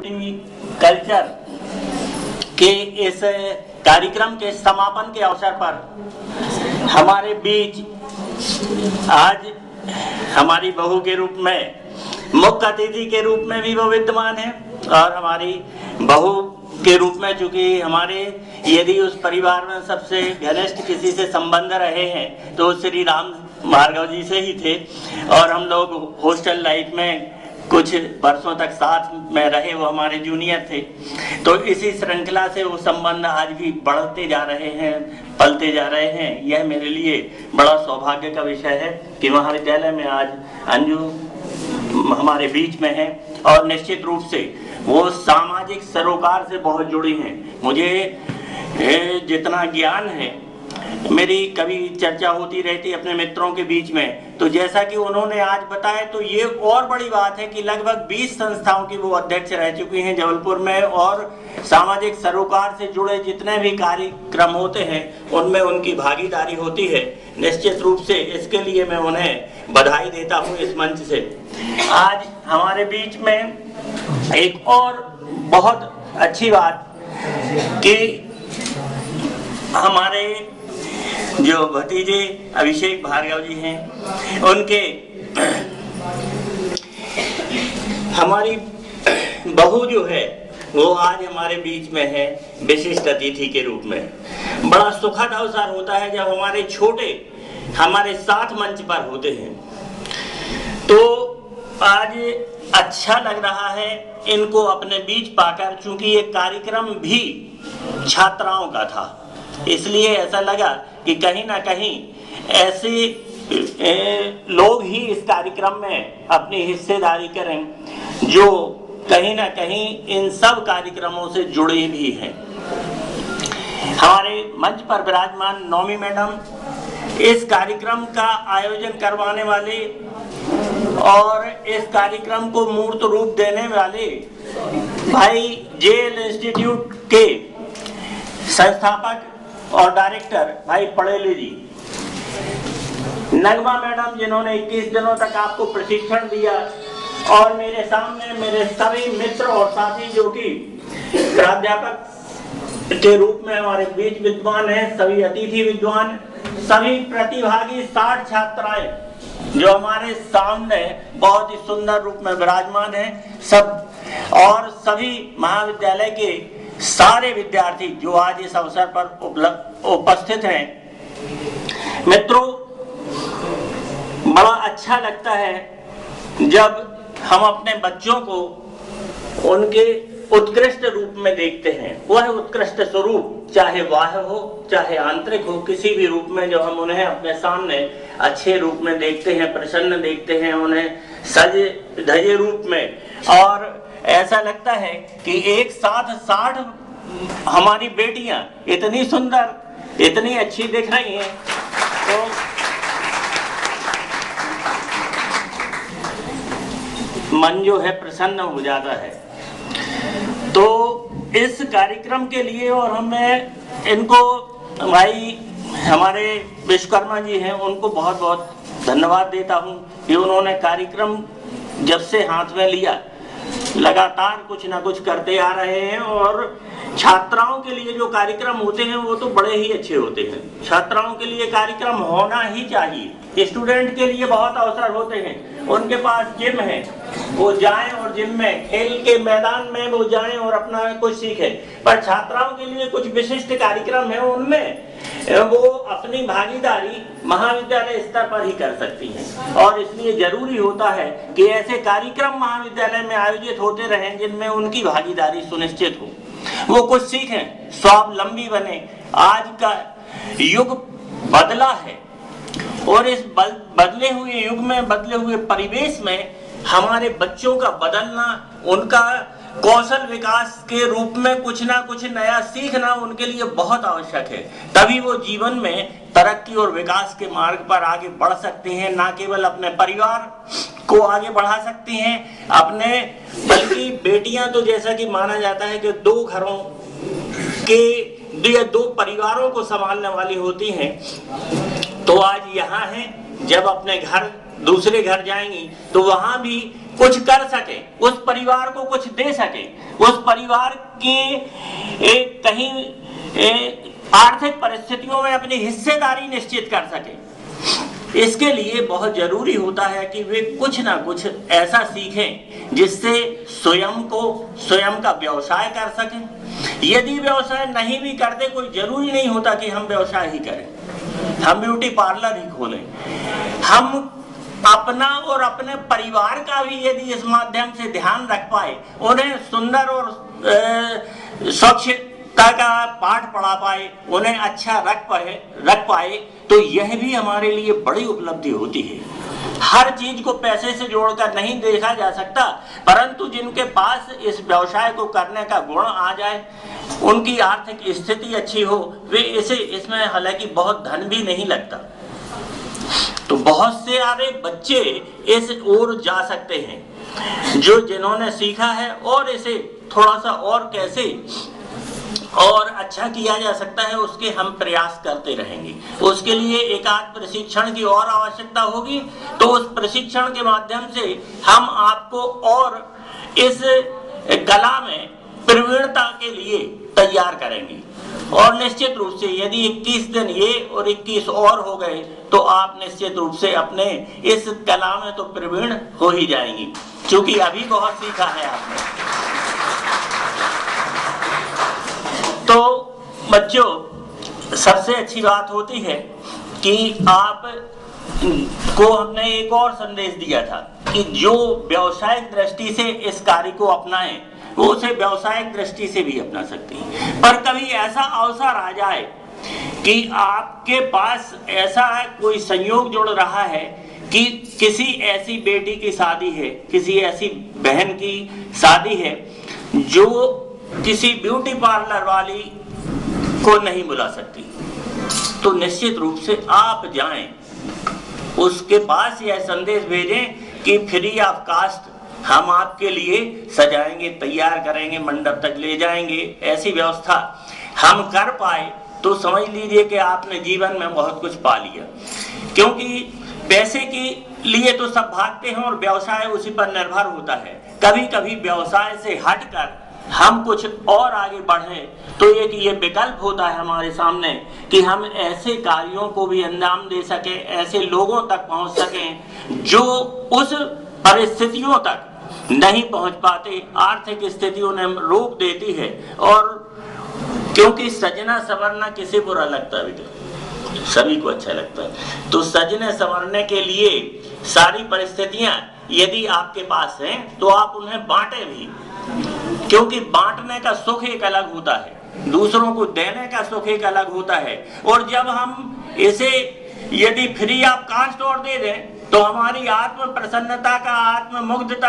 Culture के इस कार्यक्रम के समापन के अवसर पर हमारे बीच आज हमारी बहू के रूप में, मुख्य अतिथि के रूप में भी वो विद्यमान है और हमारी बहू के रूप में, चूंकि हमारे यदि उस परिवार में सबसे घनिष्ठ किसी से संबंध रहे हैं तो श्री राम भार्गव जी से ही थे और हम लोग हॉस्टल लाइफ में कुछ वर्षों तक साथ में रहे, वो हमारे जूनियर थे। तो इसी श्रृंखला से वो संबंध आज भी बढ़ते जा रहे हैं, पलते जा रहे हैं। यह मेरे लिए बड़ा सौभाग्य का विषय है कि महाविद्यालय में आज अंजू हमारे बीच में है और निश्चित रूप से वो सामाजिक सरोकार से बहुत जुड़ी हैं। मुझे जितना ज्ञान है, मेरी कभी चर्चा होती रहती अपने मित्रों के बीच में, तो जैसा कि उन्होंने आज बताया तो ये और बड़ी बात है कि लगभग 20 संस्थाओं की वो अध्यक्ष रह चुकी हैं जबलपुर में और सामाजिक सरोकार से जुड़े जितने भी कार्यक्रम होते हैं उनमें उनकी भागीदारी होती है। निश्चित रूप से इसके लिए मैं उन्हें बधाई देता हूँ इस मंच से। आज हमारे बीच में एक और बहुत अच्छी बात कि हमारे जो भतीजे अभिषेक भार्गव जी हैं, उनके हमारी बहू जो है वो आज हमारे बीच में है विशिष्ट अतिथि के रूप में। बड़ा सुखद अवसर होता है जब हमारे छोटे हमारे साथ मंच पर होते हैं। तो आज अच्छा लग रहा है इनको अपने बीच पाकर, चूंकि ये कार्यक्रम भी छात्राओं का था, इसलिए ऐसा लगा कि कहीं ना कहीं ऐसे लोग ही इस कार्यक्रम में अपनी हिस्सेदारी करें जो कहीं ना कहीं इन सब कार्यक्रमों से जुड़े भी हैं। हमारे मंच पर विराजमान नौमी मैडम, इस कार्यक्रम का आयोजन करवाने वाले और इस कार्यक्रम को मूर्त रूप देने वाले भाई जेएल इंस्टीट्यूट के संस्थापक और डायरेक्टर भाई पड़ेले जी, नगमा मैडम जिन्होंने 21 दिनों तक आपको प्रशिक्षण दिया, और मेरे सामने मेरे सभी मित्र और साथी जो कि प्राध्यापक के रूप में हमारे बीच विद्वान हैं, सभी अतिथि विद्वान, सभी प्रतिभागी 60 छात्राएं जो हमारे सामने बहुत ही सुंदर रूप में विराजमान हैं, सब और सभी महाविद्यालय के सारे विद्यार्थी जो आज इस अवसर पर उपस्थित हैं। मित्रों, बड़ा अच्छा लगता है जब हम अपने बच्चों को उनके उत्कृष्ट रूप में देखते हैं। वह उत्कृष्ट स्वरूप चाहे बाह्य हो चाहे आंतरिक हो, किसी भी रूप में जब हम उन्हें अपने सामने अच्छे रूप में देखते हैं, प्रसन्न देखते हैं, उन्हें सजे धजे रूप में, और ऐसा लगता है कि एक साथ 60 हमारी बेटियां इतनी सुंदर, इतनी अच्छी दिख रही हैं, तो मन जो है प्रसन्न हो जाता है। तो इस कार्यक्रम के लिए और हमें इनको भाई हमारे विश्वकर्मा जी हैं, उनको बहुत बहुत धन्यवाद देता हूं कि उन्होंने कार्यक्रम जब से हाथ में लिया लगातार कुछ ना कुछ करते आ रहे हैं, और छात्राओं के लिए जो कार्यक्रम होते हैं वो तो बड़े ही अच्छे होते हैं। छात्राओं के लिए कार्यक्रम होना ही चाहिए। स्टूडेंट के लिए बहुत अवसर होते हैं, उनके पास जिम है, वो जाएं और जिम में खेल के मैदान में वो जाएं और अपना कुछ सीखें, पर छात्राओं के लिए कुछ विशिष्ट कार्यक्रम है, उनमें वो अपनी भागीदारी महाविद्यालय स्तर पर ही कर सकती हैं, और इसलिए जरूरी होता है कि ऐसे कार्यक्रम महाविद्यालय में आयोजित होते रहें जिनमें उनकी भागीदारी सुनिश्चित हो, वो कुछ सीखें, स्वावलंबी बने। आज का युग बदला है और इस बदले हुए युग में, बदले हुए परिवेश में हमारे बच्चों का बदलना, उनका कौशल विकास के रूप में कुछ ना कुछ नया सीखना उनके लिए बहुत आवश्यक है। तभी वो जीवन में तरक्की और विकास के मार्ग पर आगे बढ़ सकते हैं, ना केवल अपने परिवार को आगे बढ़ा सकती हैं अपने, बल्कि बेटियां तो जैसा कि माना जाता है कि 2 घरों के 2 परिवारों को संभालने वाली होती हैं। तो आज यहाँ है, जब अपने घर दूसरे घर जाएंगी तो वहां भी कुछ कर सके, उस परिवार को कुछ दे सके, उस परिवार की कहीं आर्थिक परिस्थितियों में अपनी हिस्सेदारी निश्चित कर सके। इसके लिए बहुत जरूरी होता है कि वे कुछ ना कुछ ऐसा सीखें जिससे स्वयं का व्यवसाय कर सकें। यदि व्यवसाय नहीं भी करते, कोई जरूरी नहीं होता कि हम व्यवसाय ही करें, हम ब्यूटी पार्लर ही खोलें। हम अपना और अपने परिवार का भी यदि इस माध्यम से ध्यान रख पाए, उन्हें सुंदर और स्वच्छता का पाठ पढ़ा पाए, उन्हें अच्छा रख पाए, तो यह भी हमारे लिए बड़ी उपलब्धि होती है। हर चीज को पैसे से जोड़कर नहीं देखा जा सकता, परंतु जिनके पास इस व्यवसाय को करने का गुण आ जाए, उनकी आर्थिक स्थिति अच्छी हो, वे इसमें हालांकि बहुत धन भी नहीं लगता, तो बहुत से सारे बच्चे इस ओर जा सकते हैं जिन्होंने सीखा है, और इसे थोड़ा सा और कैसे और अच्छा किया जा सकता है उसके हम प्रयास करते रहेंगे। उसके लिए एक आध प्रशिक्षण की और आवश्यकता होगी, तो उस प्रशिक्षण के माध्यम से हम आपको और इस कला में प्रवीणता के लिए तैयार करेंगे। और निश्चित रूप से यदि 21 दिन ये और 21 और हो गए, तो आप निश्चित रूप से अपने इस कला में तो प्रवीण हो ही जाएंगी, क्योंकि अभी बहुत सीखा है आपने। तो बच्चों, सबसे अच्छी बात होती है कि आप को हमने एक और संदेश दिया था कि जो व्यावसायिक दृष्टि से इस कार्य को अपनाएं, वो उसे व्यावसायिक दृष्टि से भी अपना सकती है। पर कभी ऐसा अवसर आ जाए कि आपके पास ऐसा कोई संयोग जुड़ रहा है कि किसी ऐसी बेटी की शादी है, किसी ऐसी बहन की शादी है जो किसी ब्यूटी पार्लर वाली को नहीं बुला सकती, तो निश्चित रूप से आप जाएं, उसके पास यह संदेश भेजें कि फ्री ऑफ कास्ट हम आपके लिए सजाएंगे, तैयार करेंगे, मंडप तक ले जाएंगे। ऐसी व्यवस्था हम कर पाए तो समझ लीजिए कि आपने जीवन में बहुत कुछ पा लिया, क्योंकि पैसे के लिए तो सब भागते हैं और व्यवसाय उसी पर निर्भर होता है। कभी कभी व्यवसाय से हटकर हम कुछ और आगे बढ़े तो एक ये विकल्प होता है हमारे सामने कि हम ऐसे कार्यों को भी अंजाम दे सके, ऐसे लोगों तक पहुंच सकें जो उस परिस्थितियों तक नहीं पहुंच पाते, आर्थिक स्थितियों ने रोक देती है। और क्योंकि सजना संवरना किसे बुरा लगता है, सभी को अच्छा लगता है। तो सजने संवरने के लिए सारी परिस्थितियां यदि आपके पास हैं तो आप उन्हें बांटे भी, क्योंकि बांटने का सुख एक अलग होता है, दूसरों को देने का सुख एक अलग होता है। और जब हम इसे यदि फ्री ऑफ कास्ट और दे दें तो हमारी आत्म प्रसन्नता का, आत्म मुग्धता